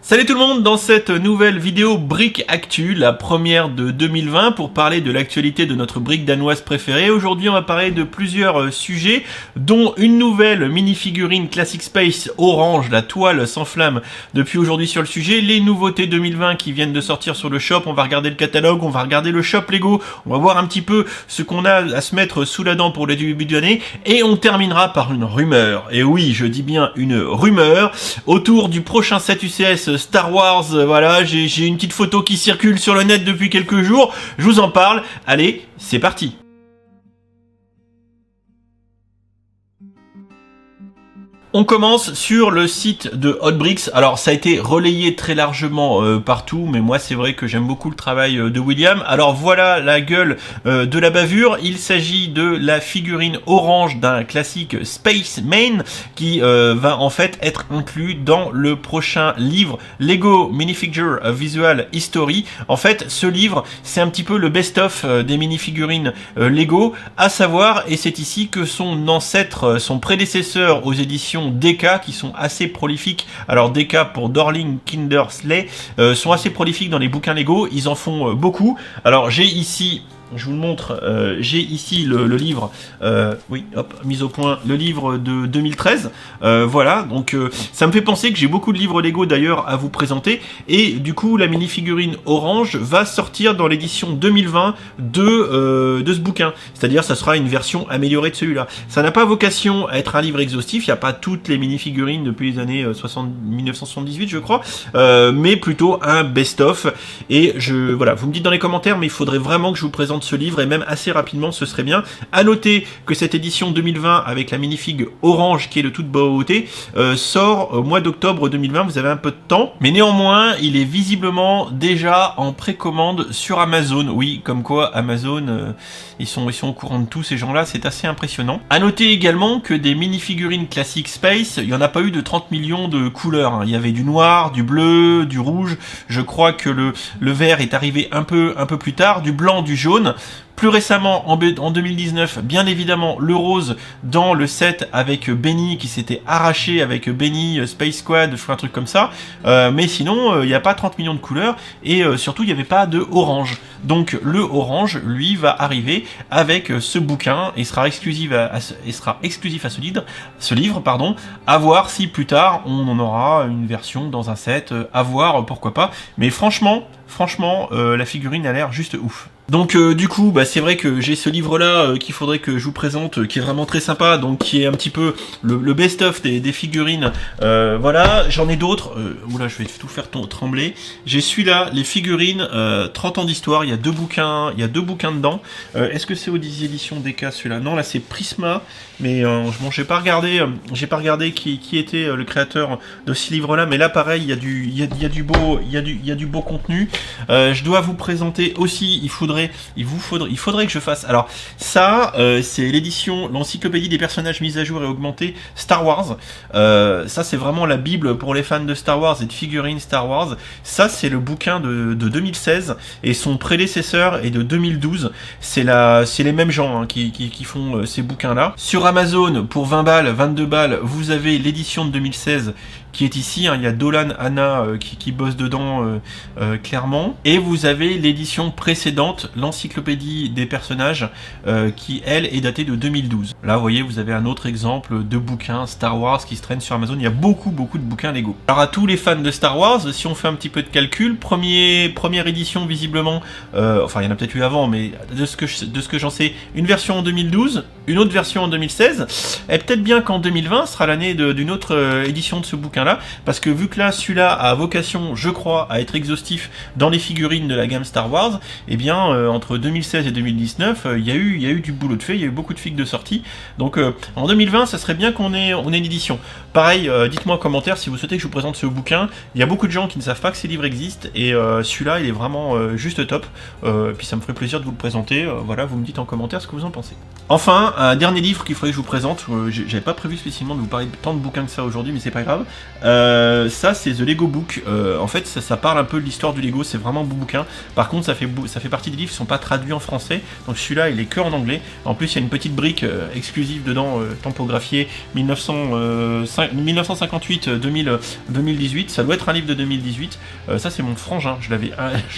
Salut tout le monde, dans cette nouvelle vidéo Brick Actu, la première de 2020 pour parler de l'actualité de notre brique danoise préférée. Aujourd'hui on va parler de plusieurs sujets, dont une nouvelle mini-figurine Classic Space orange, la toile s'enflamme depuis aujourd'hui sur le sujet, les nouveautés 2020 qui viennent de sortir sur le shop, on va regarder le catalogue, on va regarder le shop Lego, on va voir un petit peu ce qu'on a à se mettre sous la dent pour le début de l'année, et on terminera par une rumeur, et oui je dis bien une rumeur, autour du prochain set UCS Star Wars. Voilà, j'ai une petite photo qui circule sur le net depuis quelques jours, je vous en parle, allez, c'est parti. On commence sur le site de Hotbricks. Alors ça a été relayé très largement partout, mais moi c'est vrai que j'aime beaucoup le travail de William. Alors voilà la gueule de la bavure. Il s'agit de la figurine orange d'un classique Space Main qui va en fait être inclus dans le prochain livre Lego Minifigure Visual History. En fait ce livre c'est un petit peu le best-of des minifigurines Lego, à savoir, et c'est ici que son ancêtre, son prédécesseur aux éditions DK, qui sont assez prolifiques. Alors DK pour Darling Kindersley sont assez prolifiques dans les bouquins Lego, ils en font beaucoup. Alors j'ai ici, je vous le montre, j'ai ici le livre, oui, hop, mise au point, le livre de 2013, voilà, donc ça me fait penser que j'ai beaucoup de livres Lego d'ailleurs à vous présenter, et du coup la mini-figurine orange va sortir dans l'édition 2020 de ce bouquin, c'est-à-dire ça sera une version améliorée de celui-là. Ça n'a pas vocation à être un livre exhaustif, il n'y a pas toutes les mini-figurines depuis les années 1978 je crois, mais plutôt un best-of, et voilà, vous me dites dans les commentaires, mais il faudrait vraiment que je vous présente ce livre, et même assez rapidement ce serait bien. À noter que cette édition 2020 avec la minifig orange qui est de toute beauté sort au mois d'octobre 2020, vous avez un peu de temps, mais néanmoins il est visiblement déjà en précommande sur Amazon. Oui, comme quoi Amazon ils sont au courant de tout, ces gens là, c'est assez impressionnant. À noter également que des minifigurines Classic Space, il n'y en a pas eu de 30 millions de couleurs, hein. Il y avait du noir, du bleu, du rouge, je crois que le vert est arrivé un peu plus tard, du blanc, du jaune. Plus récemment, en 2019, bien évidemment, le rose dans le set avec Benny qui s'était arraché avec Benny Space Squad, je fais un truc comme ça. Mais sinon, il n'y a pas 30 millions de couleurs et surtout, il n'y avait pas de orange. Donc le orange, lui, va arriver avec ce bouquin et sera exclusif à ce livre, pardon. À voir si plus tard, on en aura une version dans un set, à voir, pourquoi pas. Mais franchement, la figurine a l'air juste ouf. Donc du coup, bah, c'est vrai que j'ai ce livre-là qu'il faudrait que je vous présente, qui est vraiment très sympa, donc qui est un petit peu le best-of des figurines. Voilà, j'en ai d'autres. Oula, je vais tout faire trembler. J'ai celui-là, les figurines 30 ans d'histoire. Il y a deux bouquins dedans. Est-ce que c'est aux éditions DK celui-là? Non, là c'est Prisma. Mais bon, j'ai pas regardé qui était le créateur de ce livre-là. Mais là, pareil, il y a du beau contenu. Je dois vous présenter aussi. Il faudrait que je fasse. Alors ça, c'est l'édition, l'encyclopédie des personnages mise à jour et augmentée Star Wars. Ça, c'est vraiment la bible pour les fans de Star Wars et de figurines Star Wars. Ça, c'est le bouquin de 2016 et son prédécesseur est de 2012. C'est les mêmes gens hein, qui font ces bouquins-là. Sur Amazon, pour 20 balles, 22 balles, vous avez l'édition de 2016 qui est ici, hein. Il y a Dolan Anna qui bosse dedans clairement, et vous avez l'édition précédente, l'encyclopédie des personnages qui elle est datée de 2012. Là vous voyez, vous avez un autre exemple de bouquin Star Wars qui se traîne sur Amazon. Il y a beaucoup de bouquins Lego. Alors à tous les fans de Star Wars, si on fait un petit peu de calcul, première édition visiblement, enfin il y en a peut-être eu avant, mais de ce que j'en sais, une version en 2012, une autre version en 2016, et peut-être bien qu'en 2020 sera l'année d'une autre édition de ce bouquin là, parce que vu que là celui-là a vocation, je crois, à être exhaustif dans les figurines de la gamme Star Wars, et bien entre 2016 et 2019 il y a eu du boulot de fait, il y a eu beaucoup de figues de sortie, donc en 2020 ça serait bien qu'on ait une édition. Pareil, dites-moi en commentaire si vous souhaitez que je vous présente ce bouquin. Il y a beaucoup de gens qui ne savent pas que ces livres existent, et celui-là il est vraiment juste top, puis ça me ferait plaisir de vous le présenter. Voilà, vous me dites en commentaire ce que vous en pensez. Enfin, un dernier livre qu'il faudrait que je vous présente, j'avais pas prévu spécialement de vous parler de tant de bouquins que ça aujourd'hui, mais c'est pas grave. Ça c'est The Lego Book. En fait ça parle un peu de l'histoire du Lego, c'est vraiment un beau bouquin. Par contre ça fait partie des livres qui sont pas traduits en français, donc celui-là il est que en anglais. En plus il y a une petite brique exclusive dedans, tampographiée 1958-2018. Ça doit être un livre de 2018. Ça c'est mon frangin, je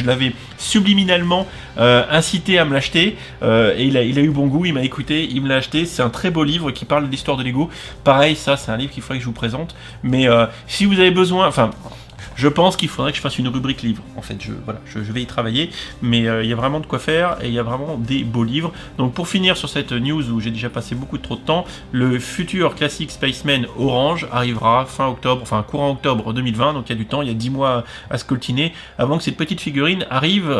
l'avais subliminalement incité à me l'acheter, et il a eu bon goût, il m'a écouté, il me l'a acheté. C'est un très beau livre qui parle de l'histoire de Lego. Pareil, ça c'est un livre qu'il faudrait que je vous présente, mais si vous avez besoin, enfin je pense qu'il faudrait que je fasse une rubrique livre. En fait, je vais y travailler, mais il y a vraiment de quoi faire et il y a vraiment des beaux livres. Donc pour finir sur cette news où j'ai déjà passé beaucoup trop de temps, le futur classique Spaceman Orange arrivera fin octobre, enfin courant octobre 2020, donc il y a du temps, il y a 10 mois à scoltiner avant que cette petite figurine arrive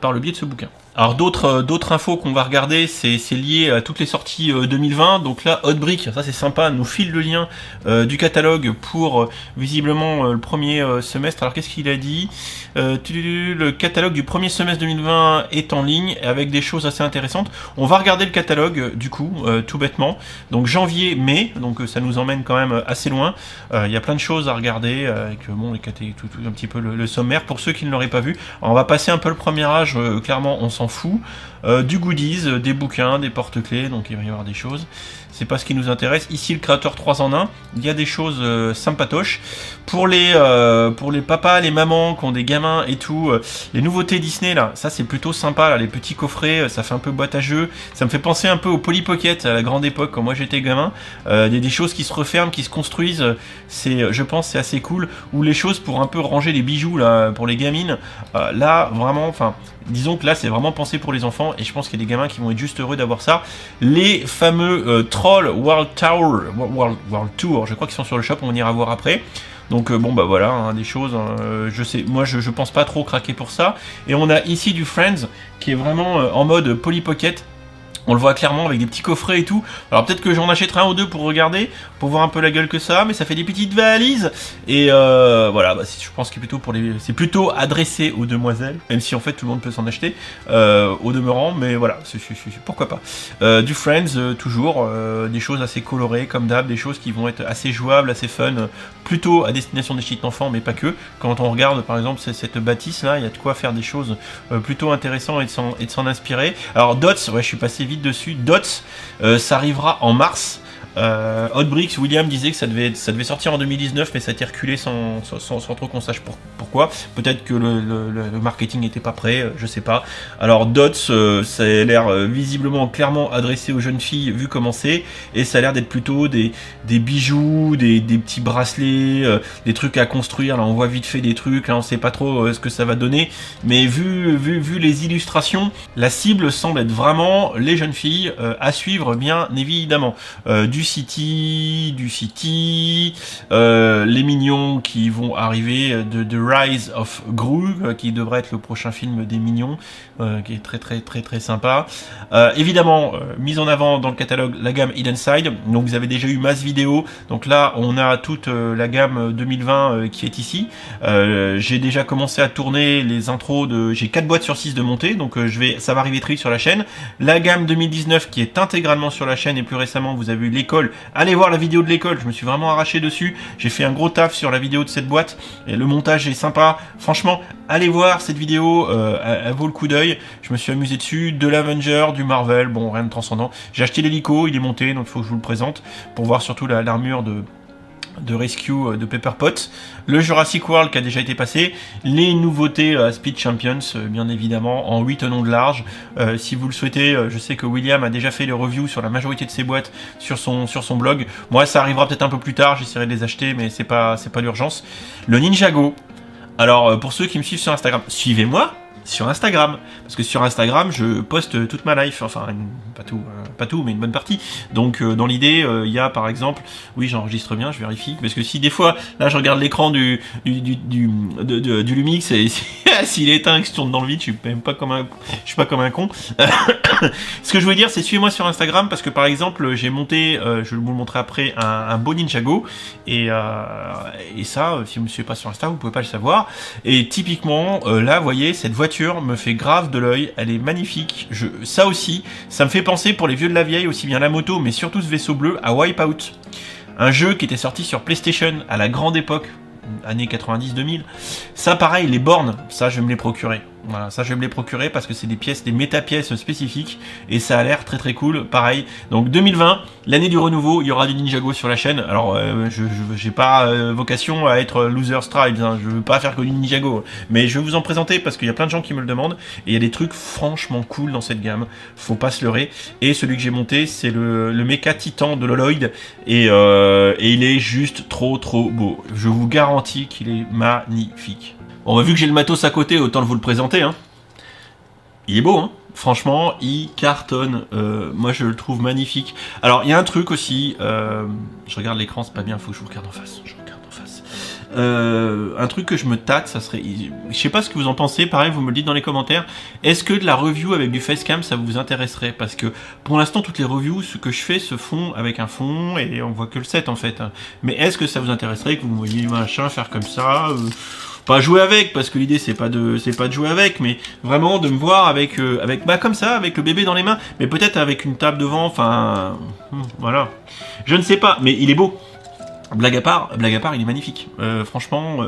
par le biais de ce bouquin. Alors d'autres infos qu'on va regarder, c'est lié à toutes les sorties 2020. Donc là, Hotbrick, ça c'est sympa, nous file le lien du catalogue pour visiblement le premier semestre. Alors qu'est-ce qu'il a dit? Le catalogue du premier semestre 2020 est en ligne avec des choses assez intéressantes. On va regarder le catalogue du coup, tout bêtement. Donc janvier-mai, donc ça nous emmène quand même assez loin. Il y a plein de choses à regarder avec un petit peu le sommaire pour ceux qui ne l'auraient pas vu. Alors, on va passer un peu le premier âge, clairement on s'en fout. Du goodies, des bouquins, des porte-clés, donc il va y avoir des choses. C'est pas ce qui nous intéresse. Ici, le créateur 3 en 1, il y a des choses sympatoches. Pour les papas, les mamans qui ont des gamins et tout, les nouveautés Disney, là, ça c'est plutôt sympa, là, les petits coffrets, ça fait un peu boîte à jeux. Ça me fait penser un peu au Polly Pocket à la grande époque, quand moi j'étais gamin. Des choses qui se referment, qui se construisent, je pense c'est assez cool. Ou les choses pour un peu ranger les bijoux, là, pour les gamines. Là, vraiment, enfin... Disons que là c'est vraiment pensé pour les enfants et je pense qu'il y a des gamins qui vont être juste heureux d'avoir ça. Les fameux Troll World Tour, je crois qu'ils sont sur le shop, on ira voir après. Donc bon bah voilà, hein, des choses, je pense pas trop craquer pour ça. Et on a ici du Friends qui est vraiment en mode Polly Pocket. On le voit clairement avec des petits coffrets et tout. Alors peut-être que j'en achèterai un ou deux pour regarder, pour voir un peu la gueule que ça, mais ça fait des petites valises. Et voilà, je pense que c'est plutôt adressé aux demoiselles, même si en fait tout le monde peut s'en acheter, au demeurant, mais voilà, pourquoi pas. Du Friends, toujours, des choses assez colorées comme d'hab, des choses qui vont être assez jouables, assez fun, plutôt à destination des petits enfants, mais pas que. Quand on regarde par exemple cette bâtisse là, il y a de quoi faire des choses plutôt intéressantes et de s'en inspirer. Alors Dots, ouais, je suis passé vite dessus. Dots, ça arrivera en mars. Hotbricks, William disait que ça devait sortir en 2019, mais ça a été reculé sans trop qu'on sache pourquoi. Peut-être que le marketing n'était pas prêt, je sais pas. Alors Dots, ça a l'air visiblement clairement adressé aux jeunes filles vu comment c'est, et ça a l'air d'être plutôt des bijoux, des petits bracelets, des trucs à construire. Là on voit vite fait des trucs, là on sait pas trop ce que ça va donner, mais vu les illustrations, la cible semble être vraiment les jeunes filles à suivre bien évidemment. Du City, les Mignons qui vont arriver, de The Rise of Gru, qui devrait être le prochain film des Mignons, qui est très très très très sympa. Évidemment, mise en avant dans le catalogue la gamme Hidden Side, donc vous avez déjà eu masse vidéo, donc là on a toute la gamme 2020 qui est ici. J'ai déjà commencé à tourner les intros j'ai 4 boîtes sur 6 de montée, donc ça va arriver très vite sur la chaîne. La gamme 2019 qui est intégralement sur la chaîne, et plus récemment vous avez eu l'école. Allez voir la vidéo de l'école, je me suis vraiment arraché dessus, j'ai fait un gros taf sur la vidéo de cette boîte, et le montage est sympa, franchement, allez voir cette vidéo, elle vaut le coup d'œil, je me suis amusé dessus, de l'Avenger, du Marvel, bon rien de transcendant, j'ai acheté l'hélico, il est monté, donc il faut que je vous le présente, pour voir surtout l'armure de Rescue de Pepper Potts, le Jurassic World qui a déjà été passé, les nouveautés Speed Champions, bien évidemment, en 8 tonneaux de large. Si vous le souhaitez, je sais que William a déjà fait les reviews sur la majorité de ses boîtes sur son blog. Moi, ça arrivera peut-être un peu plus tard, j'essaierai de les acheter, mais c'est pas l'urgence. Le Ninjago. Alors, pour ceux qui me suivent sur Instagram, suivez-moi sur Instagram, parce que sur Instagram je poste toute ma life, enfin pas tout mais une bonne partie, donc dans l'idée il y a par exemple, oui j'enregistre bien, je vérifie, parce que si des fois là je regarde l'écran du Lumix et s'il est éteint que je tourne dans le vide, je suis pas comme un con. Ce que je veux dire, c'est suivez-moi sur Instagram, parce que par exemple j'ai monté, je vais vous le montrer après, un beau Ninjago, et ça, si vous me suivez pas sur Insta, vous pouvez pas le savoir. Et typiquement là, vous voyez, cette voiture me fait grave de l'œil, elle est magnifique. Ça aussi, ça me fait penser pour les vieux de la vieille, aussi bien la moto, mais surtout ce vaisseau bleu, à Wipeout. Un jeu qui était sorti sur PlayStation à la grande époque, années 90-2000. Ça, pareil, les bornes, ça, je vais me les procurer. Voilà, ça, je vais me les procurer parce que c'est des pièces, des méta-pièces spécifiques et ça a l'air très très cool. Pareil. Donc 2020, l'année du renouveau, il y aura du Ninjago sur la chaîne. Alors, je j'ai pas vocation à être loser stripes, hein. Je veux pas faire que du Ninjago, mais je vais vous en présenter parce qu'il y a plein de gens qui me le demandent et il y a des trucs franchement cool dans cette gamme. Faut pas se leurrer. Et celui que j'ai monté, c'est le Mecha Titan de Loloid et il est juste trop beau. Je vous garantis qu'il est magnifique. Bon, bah, vu que j'ai le matos à côté, autant vous le présenter. Hein. Il est beau, hein. Franchement, il cartonne. Moi, je le trouve magnifique. Alors, il y a un truc aussi. Je regarde l'écran, c'est pas bien. Faut que je vous regarde en face. Je regarde en face. Un truc que je me tâte, ça serait. Je sais pas ce que vous en pensez. Pareil, vous me le dites dans les commentaires. Est-ce que de la review avec du facecam, ça vous intéresserait? Parce que pour l'instant, toutes les reviews, ce que je fais, se font avec un fond et on voit que le set en fait. Hein. Mais est-ce que ça vous intéresserait que vous me voyez machin faire comme ça? Pas jouer avec, parce que l'idée c'est pas de jouer avec, mais vraiment de me voir avec bah comme ça, avec le bébé dans les mains, mais peut-être avec une table devant, enfin voilà. Je ne sais pas, mais il est beau. Blague à part, il est magnifique. Franchement,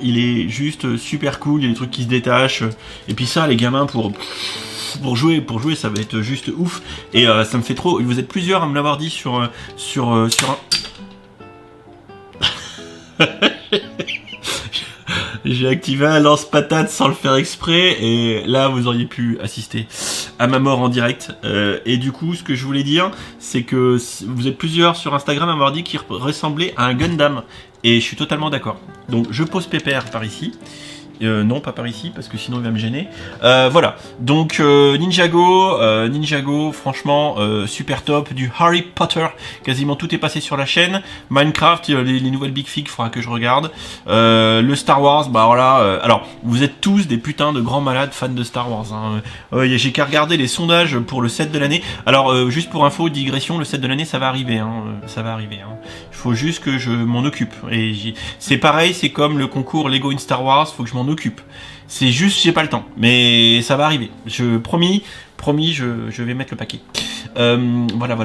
il est juste super cool. Il y a des trucs qui se détachent. Et puis ça, les gamins pour jouer, ça va être juste ouf. Et ça me fait trop. Vous êtes plusieurs à me l'avoir dit sur un. J'ai activé un lance-patate sans le faire exprès et là vous auriez pu assister à ma mort en direct. Et du coup, ce que je voulais dire, c'est que vous êtes plusieurs sur Instagram à m'avoir dit qu'il ressemblait à un Gundam et je suis totalement d'accord. Donc je pose pépère par ici. Non, pas par ici, parce que sinon il va me gêner. Voilà, donc Ninjago, franchement, super top. Du Harry Potter, quasiment tout est passé sur la chaîne. Minecraft, les nouvelles Big Fig, faudra que je regarde. Le Star Wars, bah voilà. Alors, vous êtes tous des putains de grands malades fans de Star Wars. Hein. J'ai qu'à regarder les sondages pour le set de l'année. Alors, juste pour info, digression, le set de l'année, ça va arriver. Hein. Ça va arriver. Hein. Il faut juste que je m'en occupe. Et c'est pareil, c'est comme le concours Lego in Star Wars, faut que je m'en occupe. C'est juste, j'ai pas le temps, mais ça va arriver. Promis, je vais mettre le paquet. Voilà.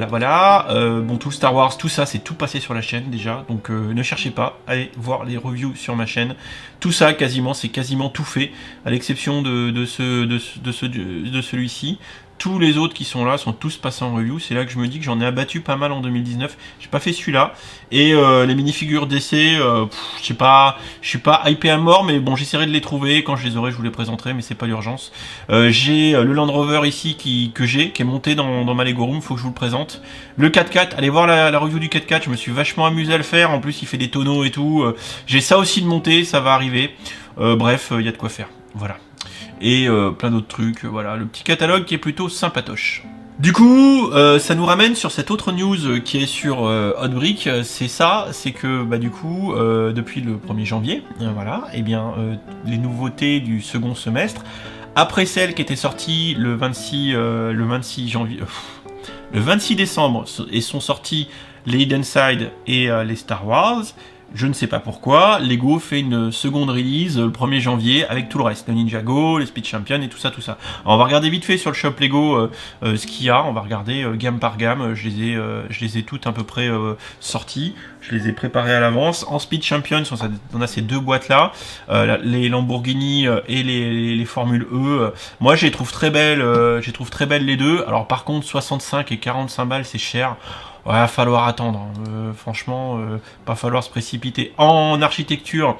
Bon, tout Star Wars, tout ça, c'est tout passé sur la chaîne déjà. Donc, ne cherchez pas, allez voir les reviews sur ma chaîne. Tout ça, c'est quasiment tout fait, à l'exception de celui-ci. Tous les autres qui sont là sont tous passés en review. C'est là que je me dis que j'en ai abattu pas mal en 2019. J'ai pas fait celui-là. Et les minifigures d'essai, je suis pas hypé à mort, mais bon, j'essaierai de les trouver. Quand je les aurai, je vous les présenterai, mais c'est pas l'urgence. J'ai le Land Rover ici qui est monté dans ma Lego Room. Faut que je vous le présente. Le 4x4, allez voir la review du 4x4. Je me suis vachement amusé à le faire. En plus, il fait des tonneaux et tout. J'ai ça aussi de monter, ça va arriver. Bref, il y a de quoi faire. Voilà. Et plein d'autres trucs, voilà, le petit catalogue qui est plutôt sympatoche. Du coup, ça nous ramène sur cette autre news qui est sur Hotbrick, c'est que bah du coup, depuis le 1er janvier, voilà, et bien les nouveautés du second semestre, après celles qui étaient sorties le 26 janvier, le 26 décembre, et sont sorties les Hidden Side et les Star Wars. Je ne sais pas pourquoi, Lego fait une seconde release le 1er janvier avec tout le reste, le Ninjago, les Speed Champion et tout ça. Alors on va regarder vite fait sur le shop Lego ce qu'il y a, on va regarder gamme par gamme, je les ai toutes à peu près sorties, je les ai préparées à l'avance. En Speed Champion, on a ces deux boîtes là, les Lamborghini et les Formule E. Moi je les trouve très belles, les deux. Alors par contre 65 et 45 balles c'est cher. Ouais, va falloir attendre. Franchement, pas falloir se précipiter. En architecture,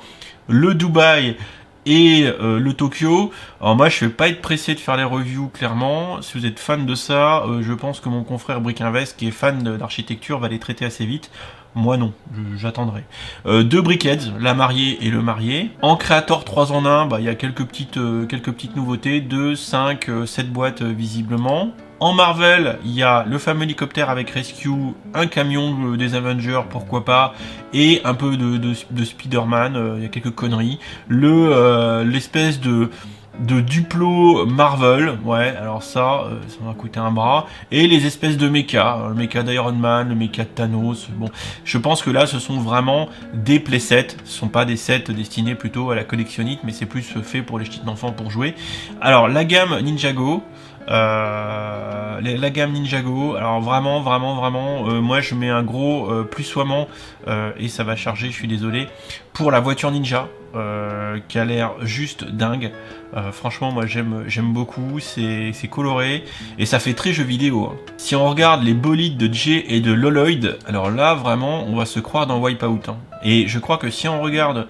le Dubaï et le Tokyo. Alors moi, je vais pas être pressé de faire les reviews, clairement. Si vous êtes fan de ça, je pense que mon confrère Brick Invest, qui est fan d'architecture, va les traiter assez vite. Moi non, j'attendrai. Deux Brickheads, la mariée et le marié. En Creator 3 en 1, bah, il y a quelques petites nouveautés. 2, 5, 7 boîtes visiblement. En Marvel, il y a le fameux hélicoptère avec Rescue, un camion des Avengers, pourquoi pas, et un peu de Spider-Man, il y a quelques conneries. L'espèce de Duplo Marvel, ouais, alors ça va coûter un bras. Et les espèces de méca, le méca d'Iron Man, le méca de Thanos, bon, je pense que là ce sont vraiment des playsets, ce sont pas des sets destinés plutôt à la collectionnite, mais c'est plus fait pour les petits enfants pour jouer. Alors la gamme Ninjago, La gamme Ninjago, alors vraiment, moi je mets un gros plus soiement et ça va charger, je suis désolé, pour la voiture Ninja qui a l'air juste dingue. Franchement, moi j'aime beaucoup, c'est coloré et ça fait très jeu vidéo. Hein. Si on regarde les bolides de Jay et de Loloid, alors là vraiment on va se croire dans Wipeout. Hein. Et je crois que si on regarde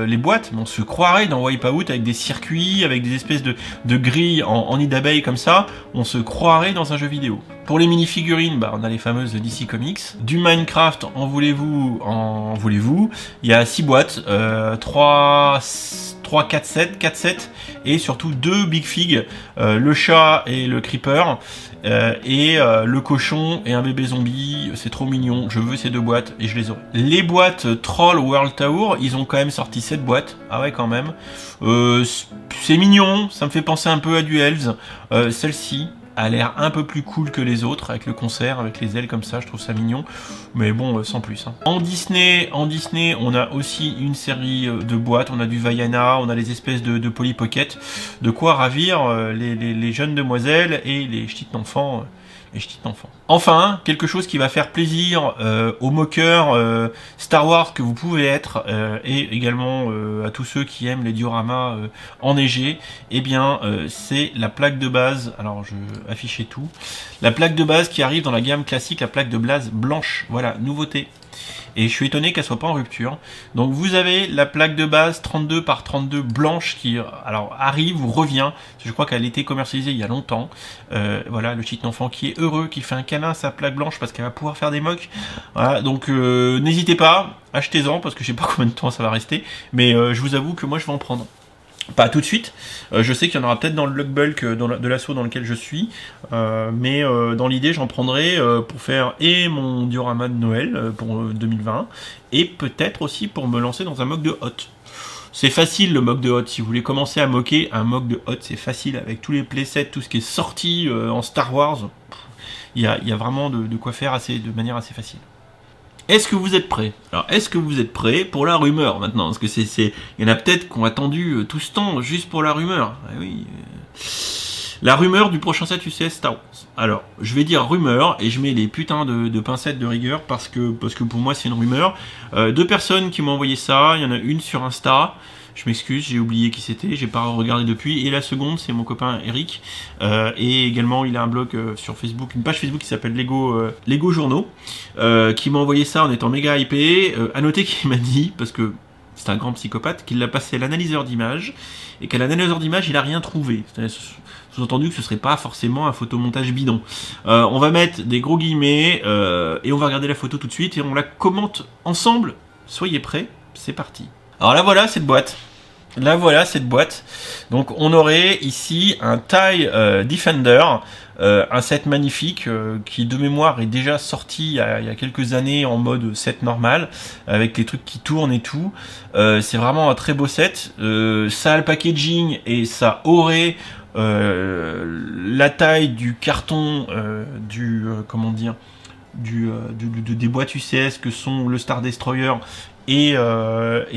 les boîtes, on se croirait dans Wipeout avec des circuits, avec des espèces de grilles en nid d'abeille comme ça, on se croirait dans un jeu vidéo. Pour les mini-figurines, on a les fameuses DC Comics. Du Minecraft, en voulez-vous, il y a 6 boîtes, 4 sets, et surtout 2 Big Fig, le chat et le creeper, et le cochon et un bébé zombie, c'est trop mignon, je veux ces 2 boîtes et je les aurai. Les boîtes Troll World Tower, ils ont quand même sorti 7 boîtes, ah ouais quand même, c'est mignon, ça me fait penser un peu à du Elves, celle-ci a l'air un peu plus cool que les autres, avec le concert, avec les ailes comme ça, je trouve ça mignon, mais bon, sans plus. Hein. En Disney, on a aussi une série de boîtes, on a du Vaiana, on a les espèces de Polly Pocket, de quoi ravir les jeunes demoiselles et les petites enfants. Enfin, quelque chose qui va faire plaisir aux moqueurs Star Wars que vous pouvez être et également à tous ceux qui aiment les dioramas enneigés, eh bien c'est la plaque de base, alors je affichais tout, la plaque de base qui arrive dans la gamme classique, la plaque de base blanche, voilà, nouveauté. Et je suis étonné qu'elle soit pas en rupture. Donc vous avez la plaque de base 32 par 32 blanche qui alors arrive ou revient. Je crois qu'elle a été commercialisée il y a longtemps. Voilà, le petit enfant qui est heureux, qui fait un câlin à sa plaque blanche parce qu'elle va pouvoir faire des mocs. Voilà, donc n'hésitez pas, achetez-en parce que je sais pas combien de temps ça va rester. Mais je vous avoue que moi je vais en prendre. Pas tout de suite, je sais qu'il y en aura peut-être dans le Luck Bulk de l'assaut dans lequel je suis, mais dans l'idée j'en prendrai pour faire et mon diorama de Noël pour 2020, et peut-être aussi pour me lancer dans un mock de Hot. C'est facile le mock de Hot, si vous voulez commencer à moquer un mock de Hot, c'est facile avec tous les playsets, tout ce qui est sorti en Star Wars, il y a vraiment de quoi faire de manière assez facile. Est-ce que vous êtes prêts? Alors, est-ce que vous êtes prêts pour la rumeur maintenant? Parce que il y en a peut-être qui ont attendu tout ce temps juste pour la rumeur. Ah oui. La rumeur du prochain set UCS Star Wars. Alors, je vais dire rumeur et je mets les putains de pincettes de rigueur parce que pour moi c'est une rumeur. 2 personnes qui m'ont envoyé ça. Il y en a une sur Insta. Je m'excuse, j'ai oublié qui c'était, j'ai pas regardé depuis. Et la seconde, c'est mon copain Eric. Et également, il a un blog sur Facebook, une page Facebook qui s'appelle Lego Journaux, qui m'a envoyé ça en étant méga hypé. À noter qu'il m'a dit, parce que c'est un grand psychopathe, qu'il l'a passé à l'analyseur d'images, et qu'à l'analyseur d'images, il a rien trouvé. Sous-entendu que ce serait pas forcément un photomontage bidon. On va mettre des gros guillemets, et on va regarder la photo tout de suite, et on la commente ensemble. Soyez prêts, c'est parti. Alors là voilà cette boîte. Donc on aurait ici un TIE Defender, un set magnifique qui de mémoire est déjà sorti il y a quelques années en mode set normal, avec les trucs qui tournent et tout. C'est vraiment un très beau set. Ça a le packaging et ça aurait la taille du carton des boîtes UCS que sont le Star Destroyer et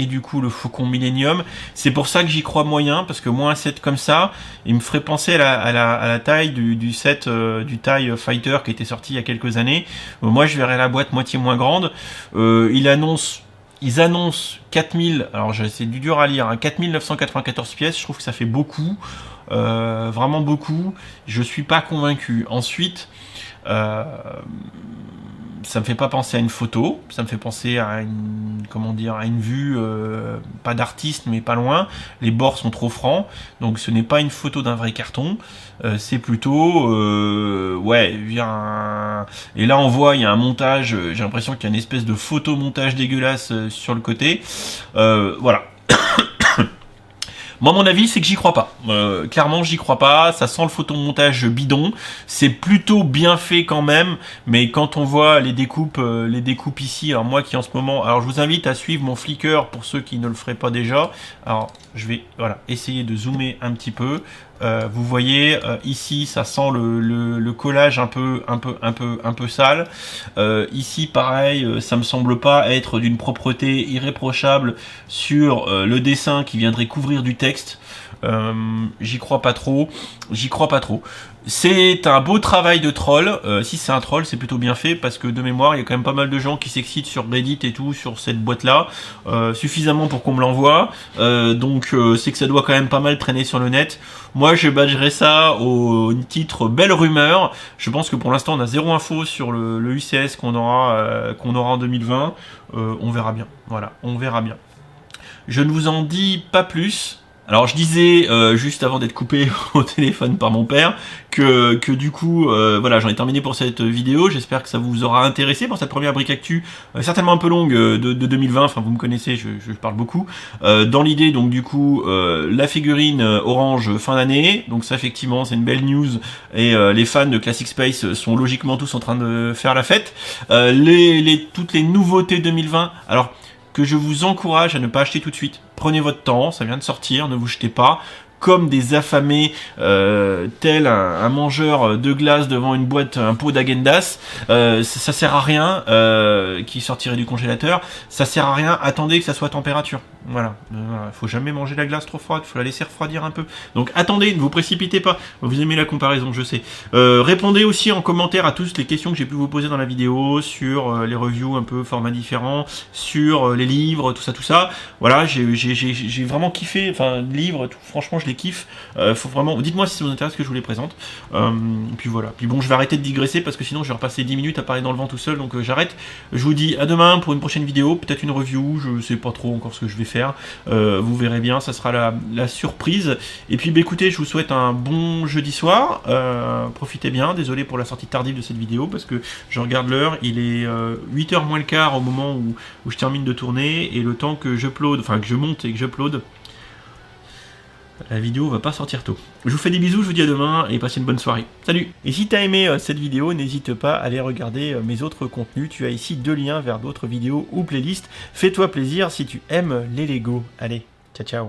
du coup le Faucon Millennium. C'est pour ça que j'y crois moyen, parce que moi un set comme ça, il me ferait penser à la taille du set du TIE Fighter qui était sorti il y a quelques années. Moi je verrais la boîte moitié moins grande. Ils annoncent 4000, alors c'est du dur à lire, hein, 4994 pièces, je trouve que ça fait beaucoup, vraiment beaucoup. Je suis pas convaincu. Ensuite, ça me fait pas penser à une photo, ça me fait penser à une vue, pas d'artiste mais pas loin. Les bords sont trop francs, donc ce n'est pas une photo d'un vrai carton, c'est plutôt et là on voit il y a un montage, j'ai l'impression qu'il y a une espèce de photomontage dégueulasse sur le côté, voilà. Moi, mon avis, c'est que j'y crois pas. Clairement, j'y crois pas. Ça sent le photomontage bidon. C'est plutôt bien fait quand même. Mais quand on voit les découpes ici, alors moi qui en ce moment... Alors, je vous invite à suivre mon Flickr pour ceux qui ne le feraient pas déjà. Alors, je vais essayer de zoomer un petit peu. Vous voyez ici, ça sent le collage un peu sale. Ici, pareil, ça me semble pas être d'une propreté irréprochable sur le dessin qui viendrait couvrir du texte. J'y crois pas trop. C'est un beau travail de troll. Si c'est un troll, c'est plutôt bien fait parce que de mémoire, il y a quand même pas mal de gens qui s'excitent sur Reddit et tout sur cette boîte-là, suffisamment pour qu'on me l'envoie. Donc c'est que ça doit quand même pas mal traîner sur le net. Moi, je badgerai ça au titre belle rumeur. Je pense que pour l'instant, on a zéro info sur le UCS qu'on aura en 2020. On verra bien. Voilà, on verra bien. Je ne vous en dis pas plus. Alors je disais juste avant d'être coupé au téléphone par mon père que du coup voilà, j'en ai terminé pour cette vidéo. J'espère que ça vous aura intéressé pour cette première brique actu, certainement un peu longue de 2020. Enfin vous me connaissez, je parle beaucoup. Dans l'idée donc du coup la figurine orange fin d'année. Donc ça effectivement c'est une belle news et les fans de Classic Space sont logiquement tous en train de faire la fête. Toutes les nouveautés 2020. Alors que je vous encourage à ne pas acheter tout de suite. Prenez votre temps, ça vient de sortir, ne vous jetez pas. Comme des affamés, tel un mangeur de glace devant une boîte, un pot d'Agendas, ça sert à rien, qui sortirait du congélateur, ça sert à rien, attendez que ça soit à température. Voilà, faut jamais manger la glace trop froide, faut la laisser refroidir un peu. Donc attendez, ne vous précipitez pas, vous aimez la comparaison, je sais. Répondez aussi en commentaire à toutes les questions que j'ai pu vous poser dans la vidéo, sur les reviews un peu format différents, sur les livres, tout ça. Voilà, j'ai vraiment kiffé, enfin, livres, tout, franchement je les kiffe. Faut vraiment, dites-moi si ça vous intéresse que je vous les présente. Puis voilà, puis bon, je vais arrêter de digresser parce que sinon je vais repasser 10 minutes à parler dans le vent tout seul, donc j'arrête. Je vous dis à demain pour une prochaine vidéo, peut-être une review, je sais pas trop encore ce que je vais faire. Vous verrez bien, ça sera la surprise. Et puis bah, écoutez, je vous souhaite un bon jeudi soir. Profitez bien, désolé pour la sortie tardive de cette vidéo parce que je regarde l'heure, il est 8h moins le quart au moment où je termine de tourner, et le temps que j'upload, enfin que je monte et que j'upload, la vidéo va pas sortir tôt. Je vous fais des bisous, je vous dis à demain et passez une bonne soirée. Salut! Et si t'as aimé cette vidéo, n'hésite pas à aller regarder mes autres contenus. Tu as ici 2 liens vers d'autres vidéos ou playlists. Fais-toi plaisir si tu aimes les Lego. Allez, ciao ciao!